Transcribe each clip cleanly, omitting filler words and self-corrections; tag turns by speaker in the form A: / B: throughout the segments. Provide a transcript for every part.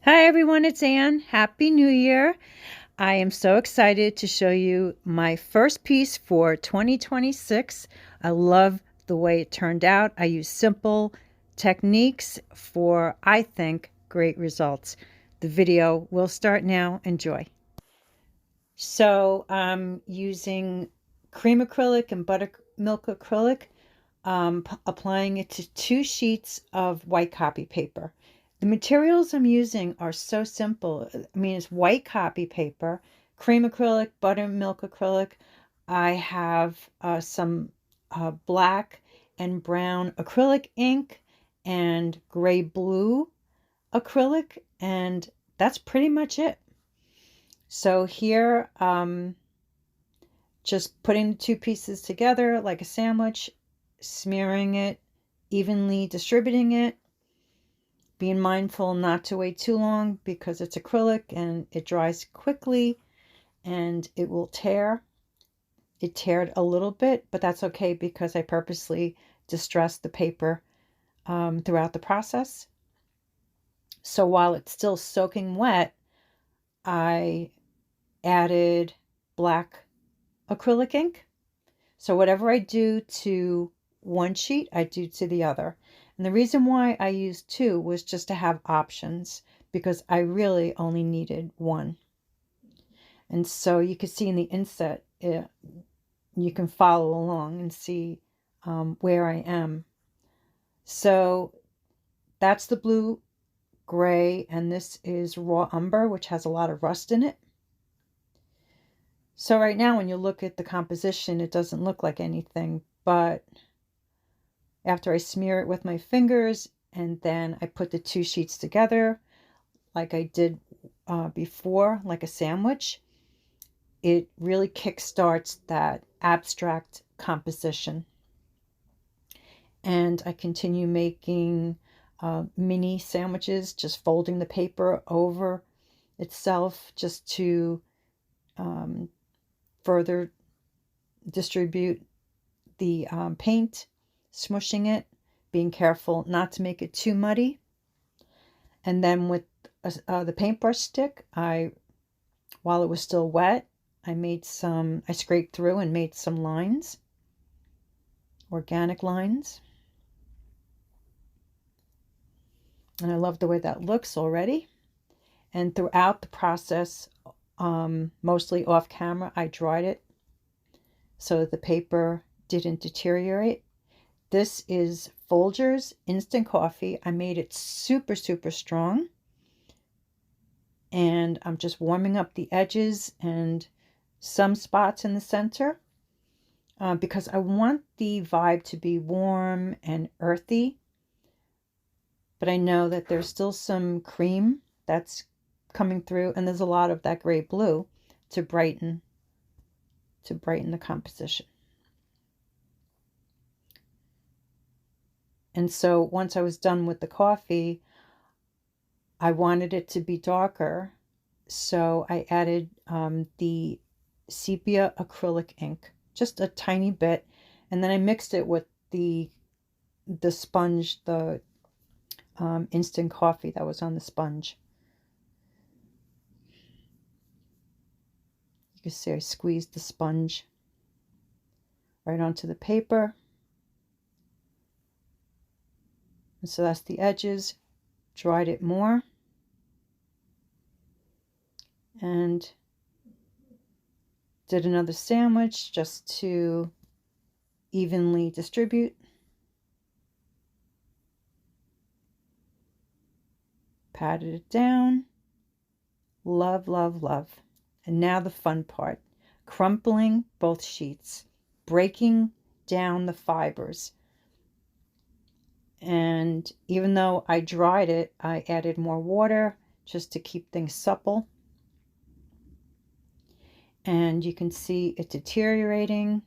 A: Hi everyone, it's Anne. Happy New Year. I am so excited to show you my first piece for 2026. I love the way it turned out. I use simple techniques for, I think, great results. The video will start now. Enjoy. So I'm using cream acrylic and buttermilk acrylic, applying it to 2 sheets of white copy paper. The materials I'm using are so simple. I mean, it's white copy paper, cream acrylic, buttermilk acrylic. I have some black and brown acrylic ink and gray blue acrylic, and that's pretty much it. So here, just putting the 2 pieces together like a sandwich, smearing it, evenly distributing it, being mindful not to wait too long because it's acrylic and it dries quickly and it will tear. It teared a little bit, but that's okay because I purposely distressed the paper throughout the process. So while it's still soaking wet, I added black acrylic ink. So whatever I do to one sheet, I do to the other. And the reason why I used 2 was just to have options because I really only needed 1. And so you can see in the inset, you can follow along and see where I am. So that's the blue gray, and this is raw umber, which has a lot of rust in it. So right now, when you look at the composition, it doesn't look like anything, but after I smear it with my fingers and then I put the 2 sheets together like I did before, like a sandwich, it really kickstarts that abstract composition. And I continue making mini sandwiches, just folding the paper over itself just to further distribute the paint, smushing it, being careful not to make it too muddy. And then with the paintbrush stick, while it was still wet, I scraped through and made some lines, organic lines. And I love the way that looks already. And throughout the process, mostly off camera, I dried it so the paper didn't deteriorate. This is Folgers instant coffee. I made it super, super strong. And I'm just warming up the edges and some spots in the center because I want the vibe to be warm and earthy. But I know that there's still some cream that's coming through, and there's a lot of that gray blue to brighten the composition. And so once I was done with the coffee, I wanted it to be darker, so I added the sepia acrylic ink, just a tiny bit, and then I mixed it with the sponge, the instant coffee that was on the sponge. You can see I squeezed the sponge right onto the paper. And so that's the edges. Dried it more. And did another sandwich just to evenly distribute. Patted it down. Love, love, love. And now the fun part. Crumpling both sheets. Breaking down the fibers. And even though I dried it, I added more water just to keep things supple. And you can see it deteriorating,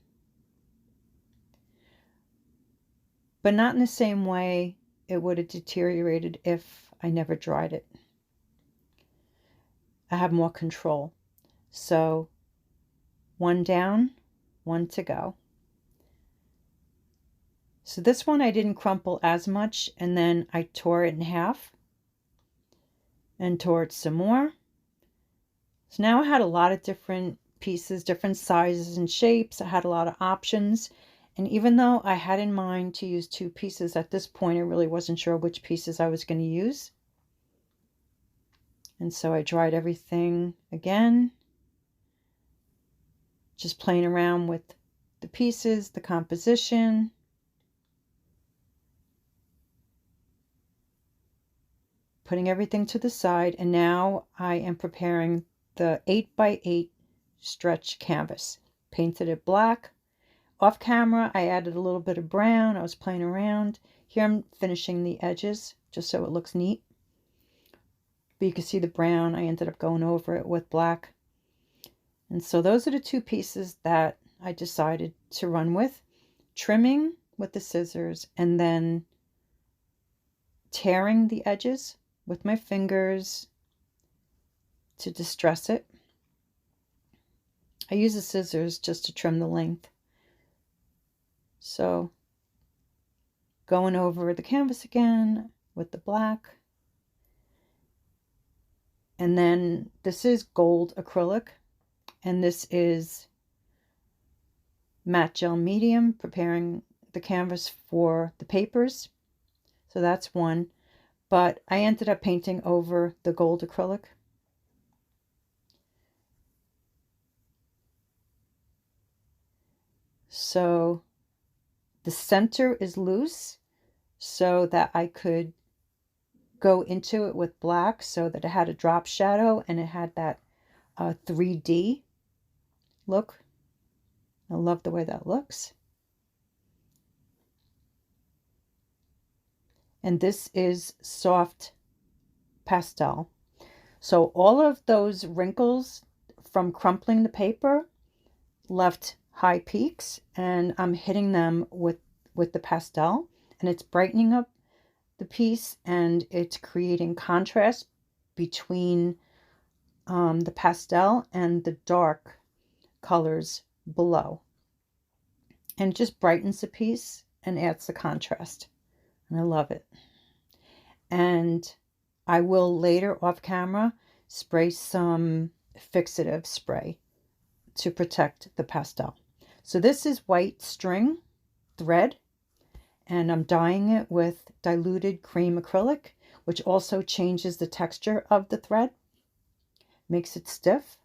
A: but not in the same way it would have deteriorated if I never dried it. I have more control. So 1 down, 1 to go. So this one I didn't crumple as much, and then I tore it in half. and tore it some more. So now I had a lot of different pieces, different sizes and shapes. I had a lot of options. And even though I had in mind to use 2 pieces, at this point I really wasn't sure which pieces I was going to use. And so I dried everything again, just playing around with the pieces, the composition. Putting everything to the side, and now I am preparing the 8x8 stretch canvas. Painted it black. Off camera, I added a little bit of brown. I was playing around. Here I'm finishing the edges just so it looks neat. But you can see the brown. I ended up going over it with black. And so those are the 2 pieces that I decided to run with. Trimming with the scissors and then tearing the edges with my fingers to distress it. I use the scissors just to trim the length. So going over the canvas again with the black. And then this is gold acrylic, and this is matte gel medium, preparing the canvas for the papers. So that's one. But I ended up painting over the gold acrylic. So the center is loose so that I could go into it with black so that it had a drop shadow and it had that 3D look. I love the way that looks. And this is soft pastel. So all of those wrinkles from crumpling the paper left high peaks, and I'm hitting them with the pastel, and it's brightening up the piece, and it's creating contrast between the pastel and the dark colors below, and it just brightens the piece and adds the contrast, and I love it. And I will later off camera spray some fixative spray to protect the pastel. So this is white string thread, and I'm dyeing it with diluted cream acrylic, which also changes the texture of the thread, makes it stiff.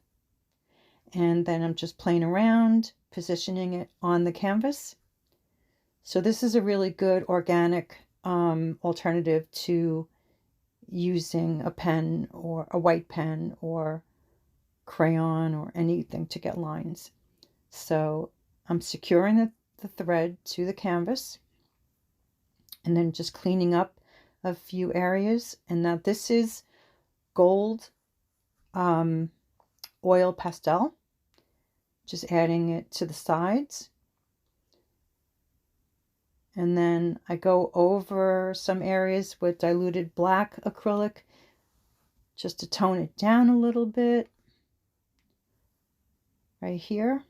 A: And then I'm just playing around, positioning it on the canvas. So this is a really good organic alternative to using a pen or a white pen or crayon or anything to get lines. So I'm securing the thread to the canvas and then just cleaning up a few areas. And now this is gold oil pastel, just adding it to the sides. And then I go over some areas with diluted black acrylic just to tone it down a little bit right here.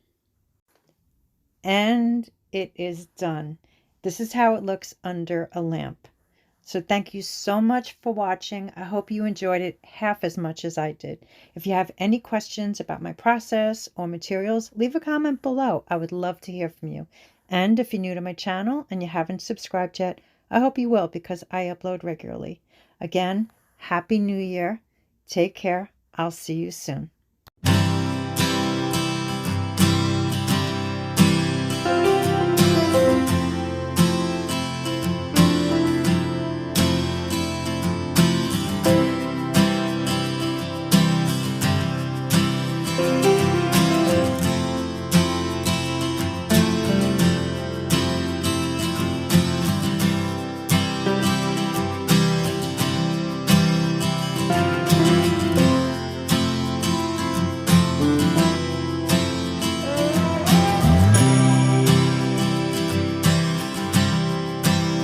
A: And it is done. This is how it looks under a lamp. So thank you so much for watching. I hope you enjoyed it half as much as I did. If you have any questions about my process or materials, leave a comment below. I would love to hear from you. And if you're new to my channel and you haven't subscribed yet, I hope you will, because I upload regularly. Again, Happy New Year. Take care. I'll see you soon.